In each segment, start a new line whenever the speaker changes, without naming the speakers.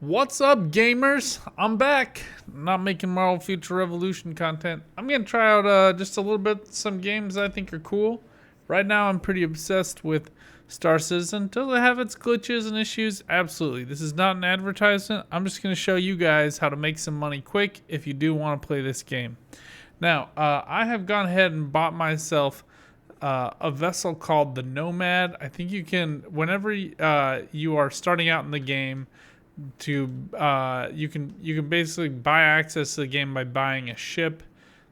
What's up, gamers? I'm back. Not making Marvel Future Revolution content. I'm gonna try out just a little bit some games I think are cool. Right now, I'm pretty obsessed with Star Citizen. Does it have its glitches and issues? Absolutely. This is not an advertisement. I'm just gonna show you guys how to make some money quick if you do want to play this game. Now, I have gone ahead and bought myself a vessel called the Nomad. I think you can, whenever you are starting out in the game, you can basically buy access to the game by buying a ship.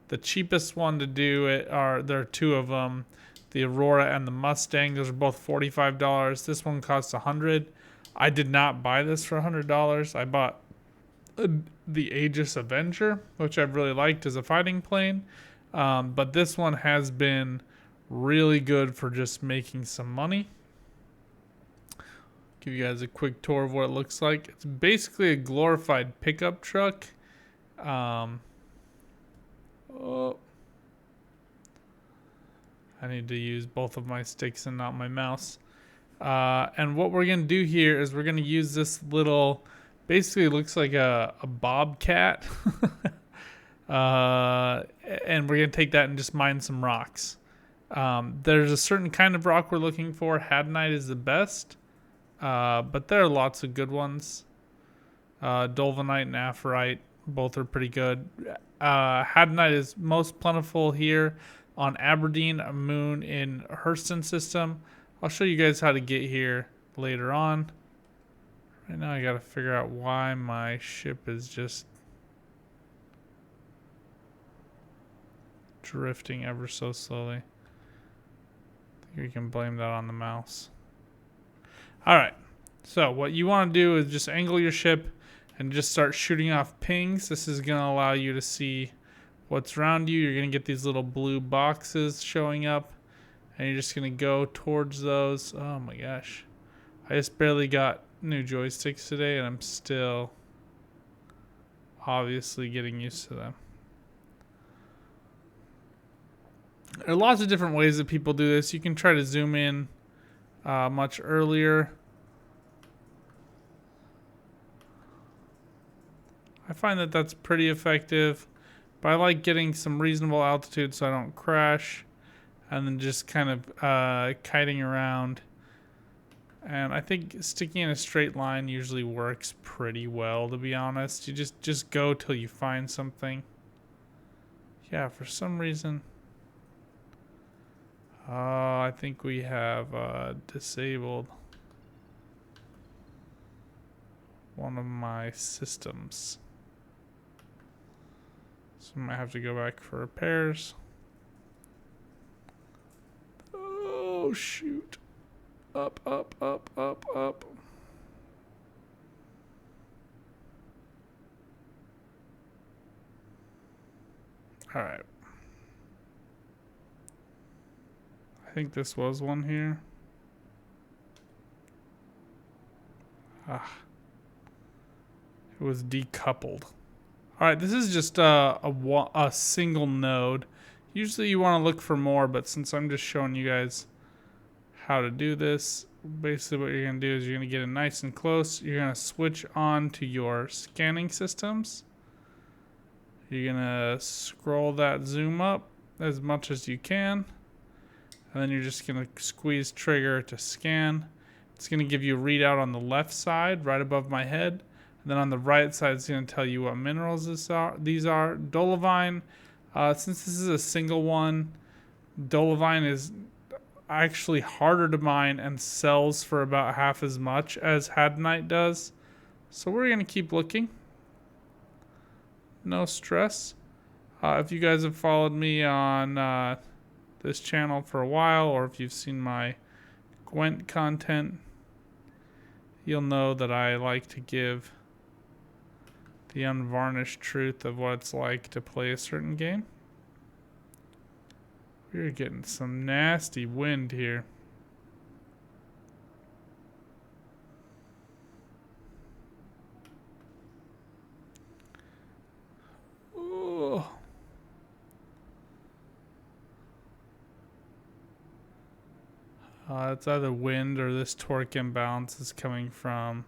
The cheapest one to do it there are two of them, the Aurora and the Mustang. Those are both $45. This one costs $100. I did not buy this for $100. I bought the Aegis Avenger, which I've really liked as a fighting plane. But this one has been really good for just making some money. Give you guys a quick tour of what it looks like. It's basically a glorified pickup truck. I need to use both of my sticks and not my mouse. And what we're going to do here is we're going to use this little, basically it looks like a bobcat. And we're going to take that and just mine some rocks. There's a certain kind of rock we're looking for. Hadnite is the best. But there are lots of good ones. Dolvanite and Aphorite, both are pretty good. Hadnite is most plentiful here on Aberdeen, a moon in Hurston system. I'll show you guys how to get here later on. Right now I gotta figure out why my ship is just drifting ever so slowly. I think we can blame that on the mouse. Alright, so what you want to do is just angle your ship and just start shooting off pings. This is going to allow you to see what's around you. You're going to get these little blue boxes showing up, and you're just going to go towards those. Oh my gosh. I just barely got new joysticks today, and I'm still obviously getting used to them. There are lots of different ways that people do this. You can try to zoom in much earlier. I find that that's pretty effective, but I like getting some reasonable altitude so I don't crash, and then just kind of kiting around. And I think sticking in a straight line usually works pretty well, to be honest. You just go till you find something. Yeah, for some reason. I think we have disabled one of my systems. So I might have to go back for repairs. Oh, shoot. Up, up, up, up, up. All right. I think this was one here. It was decoupled. All right, this is just a single node. Usually you want to look for more, but since I'm just showing you guys how to do this, basically what you're going to do is you're going to get it nice and close. You're going to switch on to your scanning systems. You're going to scroll that zoom up as much as you can. And then you're just going to squeeze trigger to scan. It's going to give you a readout on the left side, right above my head. And then on the right side, it's going to tell you what minerals these are. Dolovine, since this is a single one, Dolovine is actually harder to mine and sells for about half as much as Hadnite does. So we're going to keep looking. No stress. If you guys have followed me on this channel for a while, or if you've seen my Gwent content, you'll know that I like to give the unvarnished truth of what it's like to play a certain game. We're getting some nasty wind here. Oh. It's either wind or this torque imbalance is coming from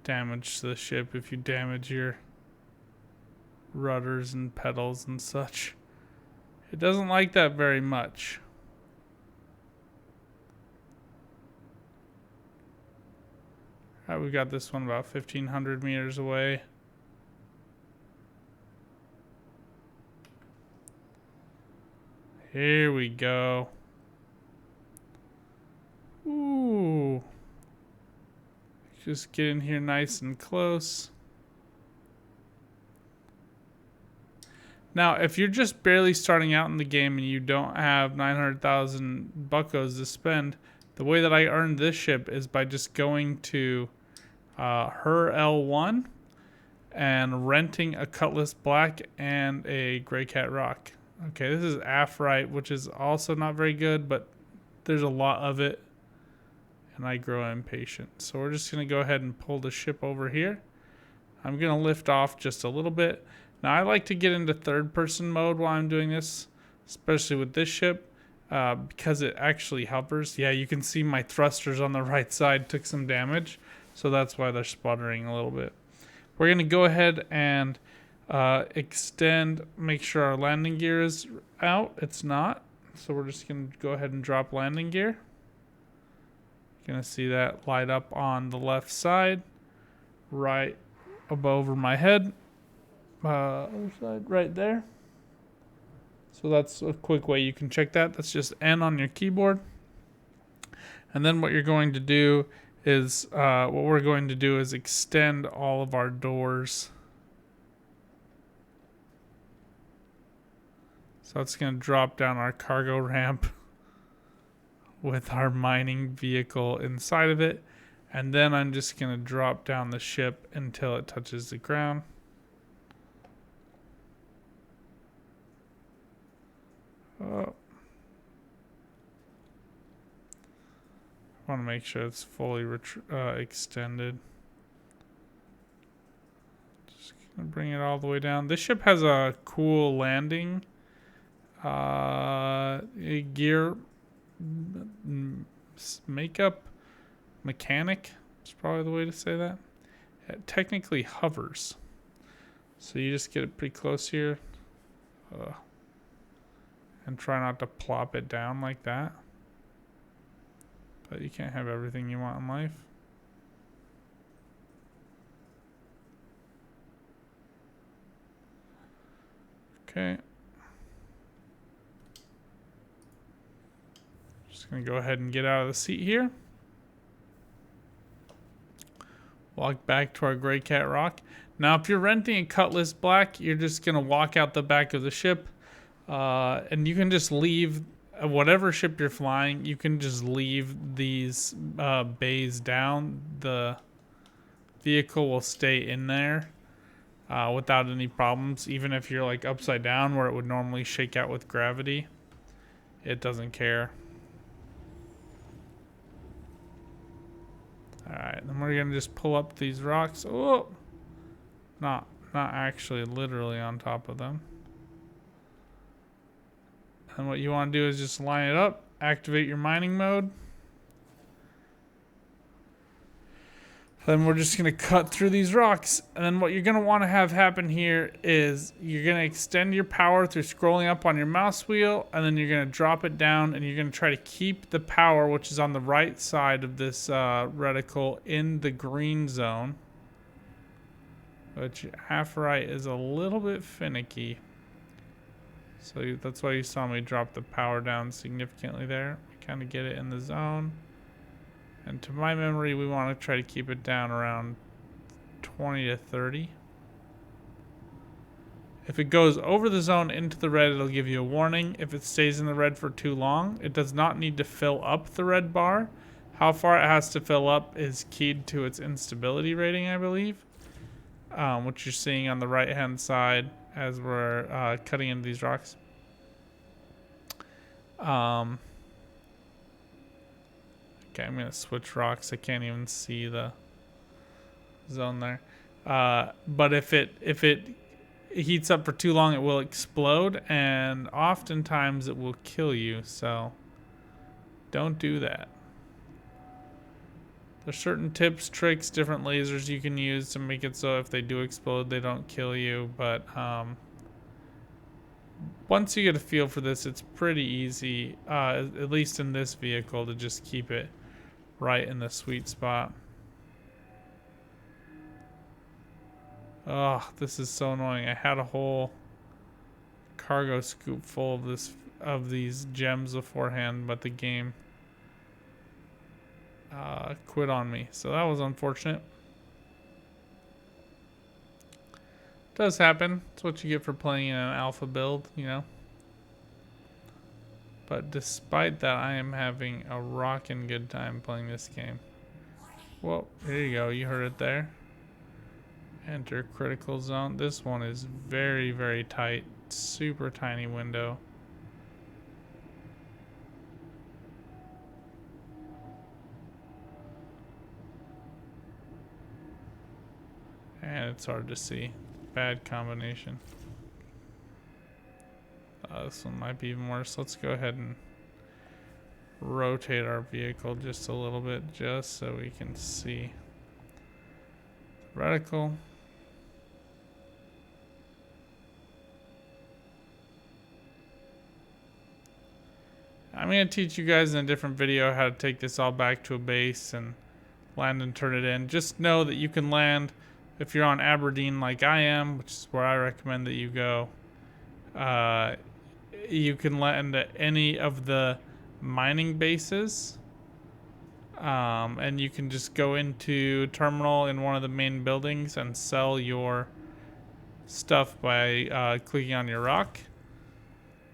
damage to the ship if you damage your rudders and pedals and such. It doesn't like that very much. Alright, we got this one about 1,500 meters away. Here we go. Ooh. Just get in here nice and close. Now, if you're just barely starting out in the game and you don't have 900,000 buckos to spend, the way that I earned this ship is by just going to her L1 and renting a Cutlass Black and a Grey Cat ROC. Okay, this is aft right, which is also not very good, but there's a lot of it, and I grow impatient. So we're just going to go ahead and pull the ship over here. I'm going to lift off just a little bit. Now, I like to get into third-person mode while I'm doing this, especially with this ship, because it actually hovers. Yeah, you can see my thrusters on the right side took some damage, so that's why they're sputtering a little bit. We're going to go ahead and extend, make sure our landing gear is out. It's not, so we're just going to go ahead and drop landing gear. You're going to see that light up on the left side, right above over my head. Other side right there. So that's a quick way you can check that. That's just N on your keyboard. And then what you're going to do is, what we're going to do is extend all of our doors. So it's going to drop down our cargo ramp with our mining vehicle inside of it. And then I'm just going to drop down the ship until it touches the ground. I want to make sure it's fully extended. Just gonna bring it all the way down. This ship has a cool landing gear makeup mechanic. Is probably the way to say that. It technically hovers, so you just get it pretty close here. And try not to plop it down like that. But you can't have everything you want in life. Okay. Just gonna go ahead and get out of the seat here. Walk back to our Grey Cat ROC. Now, if you're renting a Cutlass Black, you're just gonna walk out the back of the ship. And you can just leave whatever ship you're flying. You can just leave these bays down. The vehicle will stay in there without any problems. Even if you're like upside down where it would normally shake out with gravity, it doesn't care. Alright, then we're gonna just pull up these rocks. Oh, not actually literally on top of them. And what you want to do is just line it up, activate your mining mode. Then we're just going to cut through these rocks. And then what you're going to want to have happen here is you're going to extend your power through scrolling up on your mouse wheel, and then you're going to drop it down, and you're going to try to keep the power, which is on the right side of this reticle, in the green zone. Which half right is a little bit finicky. So that's why you saw me drop the power down significantly there. Kind of get it in the zone. And to my memory, we want to try to keep it down around 20 to 30. If it goes over the zone into the red, it'll give you a warning. If it stays in the red for too long, it does not need to fill up the red bar. How far it has to fill up is keyed to its instability rating, I believe. Which you're seeing on the right-hand side as we're cutting into these rocks. Okay, I'm going to switch rocks. I can't even see the zone there. But if it heats up for too long, it will explode, and oftentimes it will kill you, so don't do that. There's certain tips, tricks, different lasers you can use to make it so if they do explode, they don't kill you. But once you get a feel for this, it's pretty easy, at least in this vehicle, to just keep it right in the sweet spot. Oh, this is so annoying. I had a whole cargo scoop full of these gems beforehand, but the game quit on me, so that was unfortunate. Does happen. It's what you get for playing in an alpha build, you know. But despite that, I am having a rockin' good time playing this game. Well, here you go. You heard it there. Enter critical zone. This one is very, very tight. Super tiny window. And it's hard to see. Bad combination. This one might be even worse. Let's go ahead and rotate our vehicle just a little bit, just so we can see the reticle. I'm going to teach you guys in a different video how to take this all back to a base and land and turn it in. Just know that you can land if you're on Aberdeen like I am, which is where I recommend that you go. You can land at any of the mining bases, and you can just go into terminal in one of the main buildings and sell your stuff by clicking on your ROC.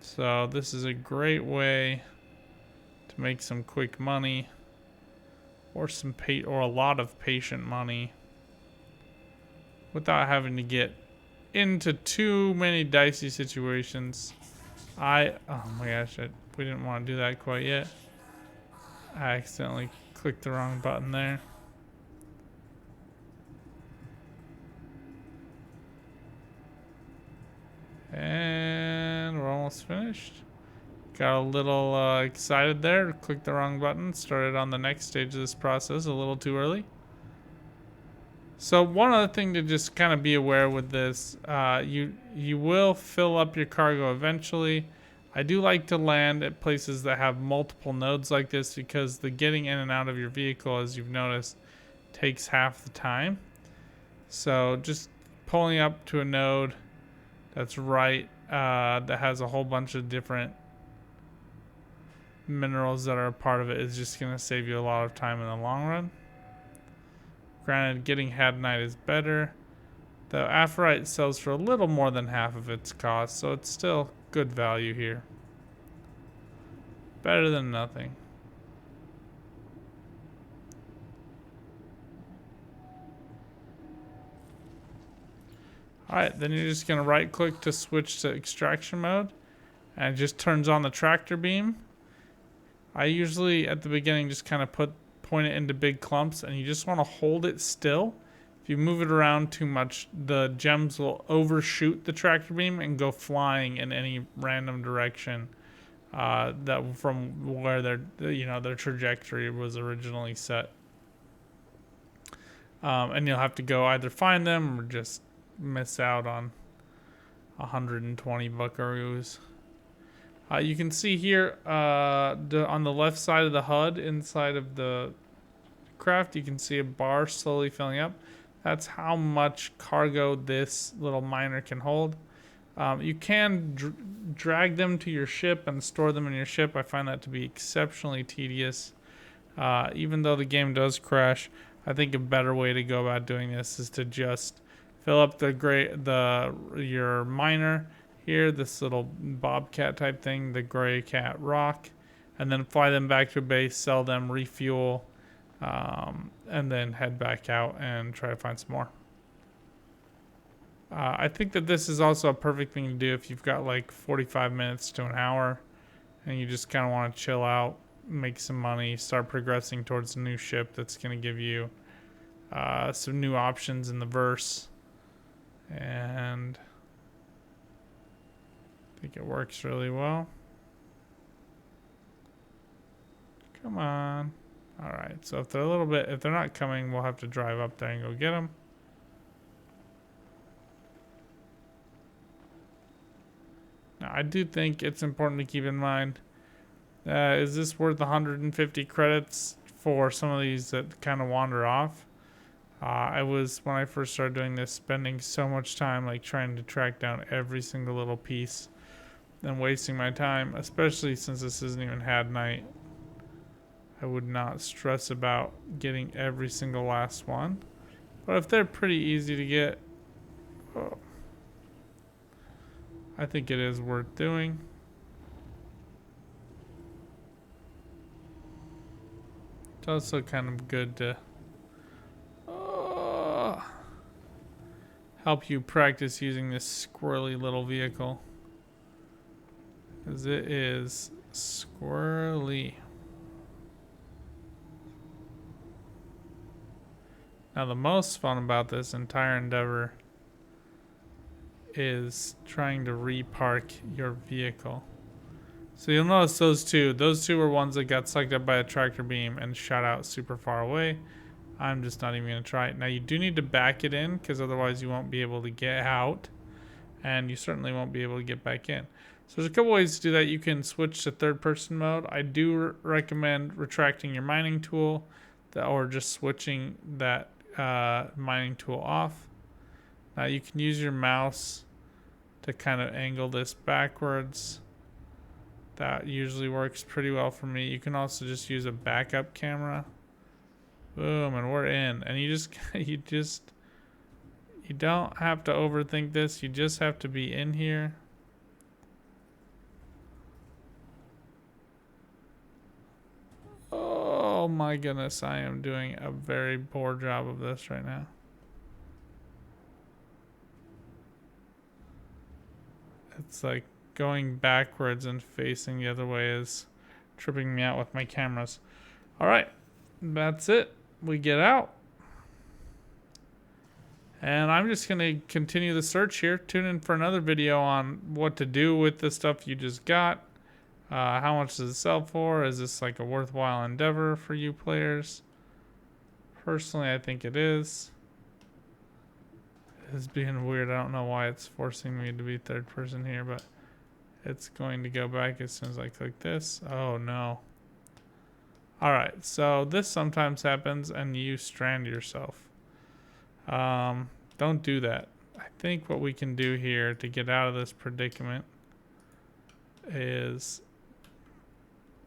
So this is a great way to make some quick money, or or a lot of patient money, without having to get into too many dicey situations. Oh my gosh, we didn't want to do that quite yet. I accidentally clicked the wrong button there. And we're almost finished. Got a little excited there, clicked the wrong button, started on the next stage of this process a little too early. So one other thing to just kind of be aware with this, you will fill up your cargo eventually. I do like to land at places that have multiple nodes like this, because the getting in and out of your vehicle, as you've noticed, takes half the time. So just pulling up to a node that's right, that has a whole bunch of different minerals that are a part of it, is just going to save you a lot of time in the long run. Granted, getting hadnite is better. The aphorite sells for a little more than half of its cost, so it's still good value here. Better than nothing. Alright, then you're just going to right click to switch to extraction mode, and it just turns on the tractor beam. I usually at the beginning just kind of point it into big clumps, and you just want to hold it still. If you move it around too much, the gems will overshoot the tractor beam and go flying in any random direction that from where their trajectory was originally set. And you'll have to go either find them or just miss out on 120 buckaroos. You can see here on the left side of the HUD inside of the craft, you can see a bar slowly filling up. That's how much cargo this little miner can hold. You can drag them to your ship and store them in your ship. I find that to be exceptionally tedious. Even though the game does crash, I think a better way to go about doing this is to just fill up your miner here, this little bobcat type thing, the gray cat ROC, and then fly them back to a base, sell them, refuel, and then head back out and try to find some more. I think that this is also a perfect thing to do if you've got like 45 minutes to an hour and you just kind of want to chill out, make some money, start progressing towards a new ship that's going to give you some new options in the verse. And I think it works really well. Come on. All right, so if they're a little bit, if they're not coming, we'll have to drive up there and go get them. Now, I do think it's important to keep in mind, is this worth 150 credits for some of these that kind of wander off? I was, when I first started doing this, spending so much time like trying to track down every single little piece and wasting my time, especially since this isn't even had night. I would not stress about getting every single last one. But if they're pretty easy to get, oh, I think it is worth doing. It's also kind of good to help you practice using this squirrely little vehicle, because it is squirrely. Now the most fun about this entire endeavor is trying to repark your vehicle. So you'll notice those two were ones that got sucked up by a tractor beam and shot out super far away. I'm just not even going to try it. Now you do need to back it in, because otherwise you won't be able to get out, and you certainly won't be able to get back in. So there's a couple ways to do that. You can switch to third person mode. I do recommend retracting your mining tool, or just switching that mining tool off. Now you can use your mouse to kind of angle this backwards. That usually works pretty well for me. You can also just use a backup camera. Boom, and we're in. And you don't have to overthink this. You just have to be in here. Oh my goodness, I am doing a very poor job of this right now. It's like going backwards and facing the other way is tripping me out with my cameras. All right, that's it. We get out. And I'm just going to continue the search here. Tune in for another video on what to do with the stuff you just got. How much does it sell for? Is this like a worthwhile endeavor for you players? Personally, I think it is. It's being weird. I don't know why it's forcing me to be third person here, but it's going to go back as soon as I click this. Oh no. Alright, so this sometimes happens and you strand yourself. Don't do that. I think what we can do here to get out of this predicament is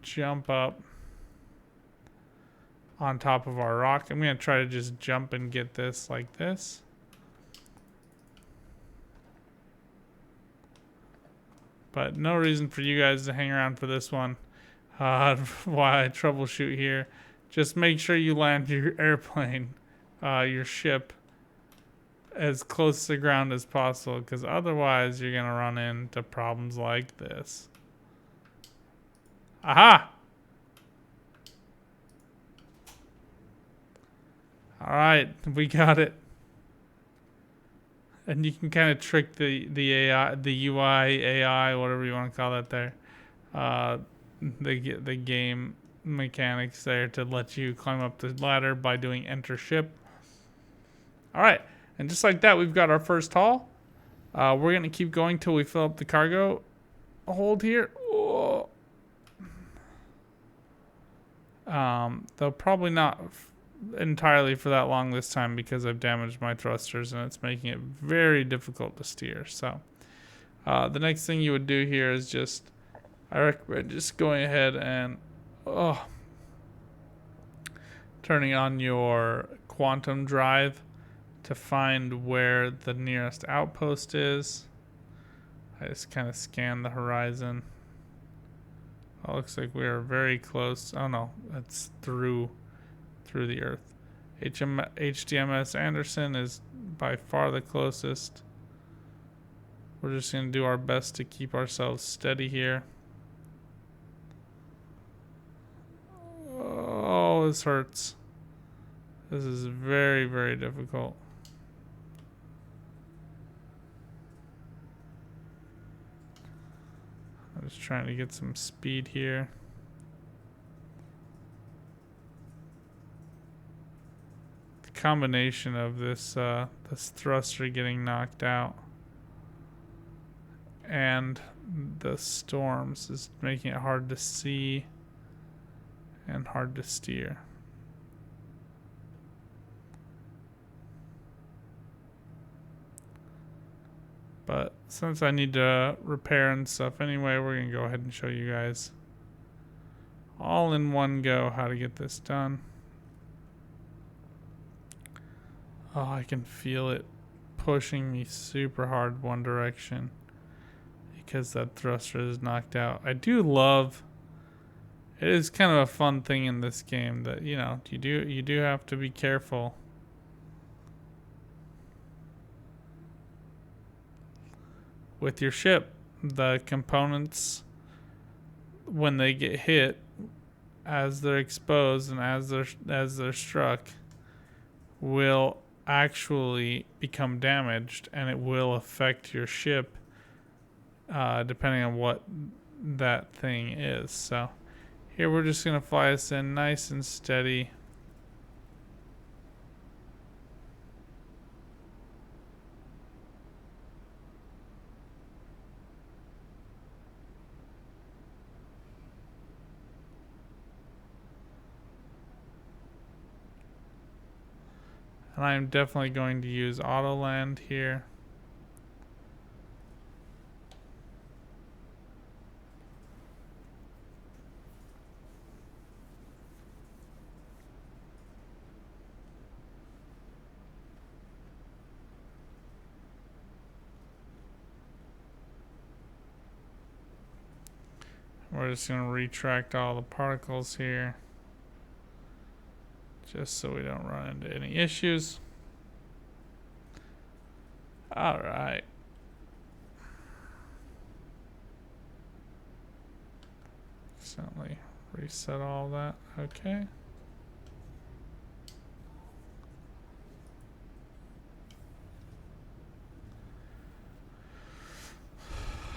jump up on top of our rock. I'm going to try to just jump and get this like this. But no reason for you guys to hang around for this one. While I troubleshoot here, just make sure you land your airplane, your ship, as close to the ground as possible, because otherwise you're gonna run into problems like this. Aha! All right, we got it. And you can kind of trick the AI, the UI, AI, whatever you want to call that there. The game mechanics there to let you climb up the ladder by doing enter ship. All right, and just like that, we've got our first haul. We're gonna keep going till we fill up the cargo hold here. Oh. Though probably not entirely for that long this time, because I've damaged my thrusters and it's making it very difficult to steer. So the next thing you would do here is just, I recommend just going ahead and turning on your quantum drive to find where the nearest outpost is. I just kind of scan the horizon. Oh, looks like we are very close. Oh no, it's through the earth. HDMS Anderson is by far the closest. We're just going to do our best to keep ourselves steady here. Oh, this hurts. This is very, very difficult. I'm just trying to get some speed here. combination of this this thruster getting knocked out and the storms is making it hard to see and hard to steer. But since I need to repair and stuff anyway, we're going to go ahead and show you guys all in one go how to get this done. Oh, I can feel it pushing me super hard one direction because that thruster is knocked out. I do love, it is kind of a fun thing in this game that, you know, you do have to be careful. With your ship, the components, when they get hit, as they're exposed and as they're struck, will actually become damaged, and it will affect your ship depending on what that thing is. So here we're just gonna fly us in nice and steady. And I'm definitely going to use auto land here. We're just going to retract all the particles here, just so we don't run into any issues. All right. Accidentally reset all that. Okay.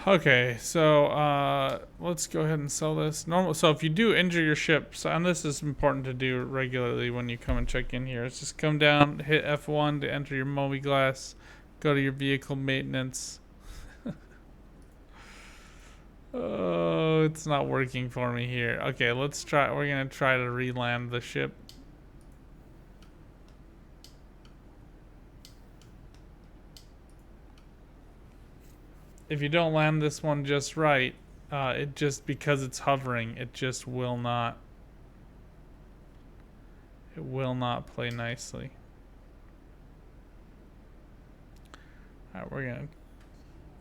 Okay, so let's go ahead and sell this. So if you do injure your ship, and this is important to do regularly when you come and check in here, is just come down, hit F1 to enter your mobi-glass, go to your vehicle maintenance. Oh, it's not working for me here. Okay, let's try. We're gonna try to re-land the ship. If you don't land this one just right, it just, because it's hovering, it just will not. It will not play nicely. Alright, we're gonna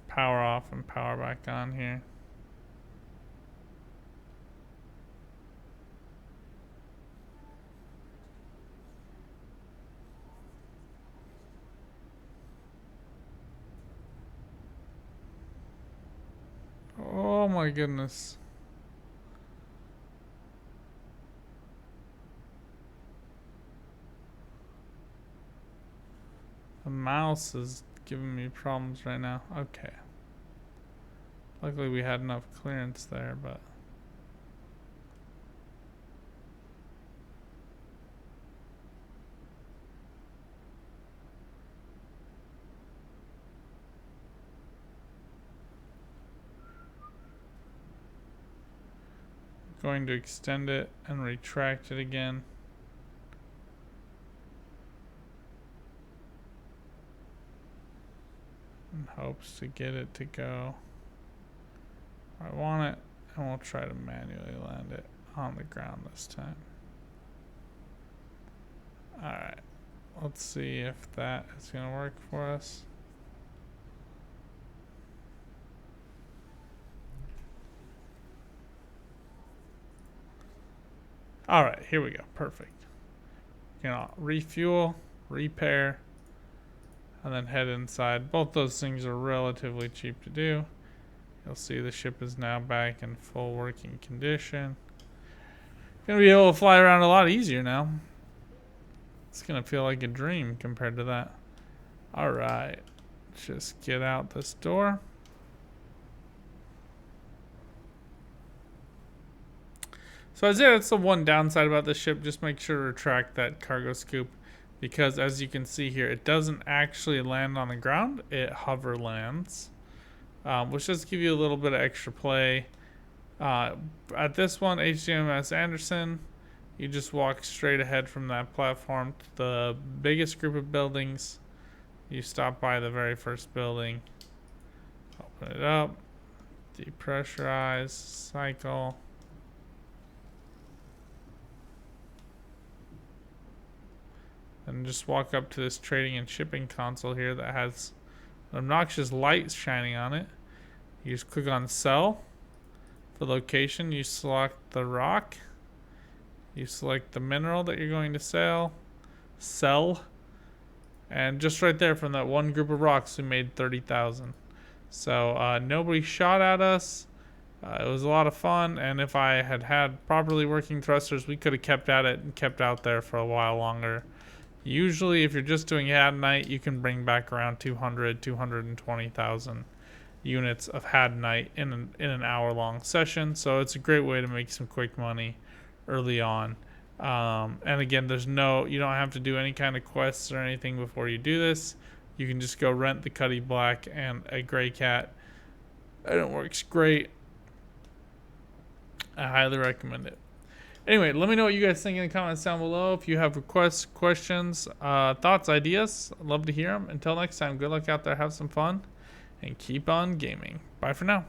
power off and power back on here. Oh my goodness. The mouse is giving me problems right now. Okay. Luckily we had enough clearance there, but going to extend it and retract it again. In hopes to get it to go where I want it, and we'll try to manually land it on the ground this time. Alright, let's see if that is going to work for us. Alright, here we go. Perfect. You know, refuel, repair, and then head inside. Both those things are relatively cheap to do. You'll see the ship is now back in full working condition. Gonna be able to fly around a lot easier now. It's gonna feel like a dream compared to that. Alright, let's just get out this door. So I'd say that's the one downside about this ship. Just make sure to retract that cargo scoop because as you can see here, it doesn't actually land on the ground, it hover lands, which does give you a little bit of extra play. At this one, HMS Anderson, you just walk straight ahead from that platform to the biggest group of buildings. You stop by the very first building, open it up, depressurize, cycle. And just walk up to this trading and shipping console here that has an obnoxious light shining on it. You just click on sell. For location, you select the rock. You select the mineral that you're going to sell. And just right there from that one group of rocks, we made 30,000. So nobody shot at us. It was a lot of fun. And if I had properly working thrusters, we could have kept at it and kept out there for a while longer. Usually, if you're just doing had night, you can bring back around 220,000 units of had night in an hour-long session. So it's a great way to make some quick money early on. And again, you don't have to do any kind of quests or anything before you do this. You can just go rent the Cuddy Black and a Gray Cat, and it works great. I highly recommend it. Anyway, let me know what you guys think in the comments down below. If you have requests, questions, thoughts, ideas, I'd love to hear them. Until next time, good luck out there, have some fun, and keep on gaming. Bye for now.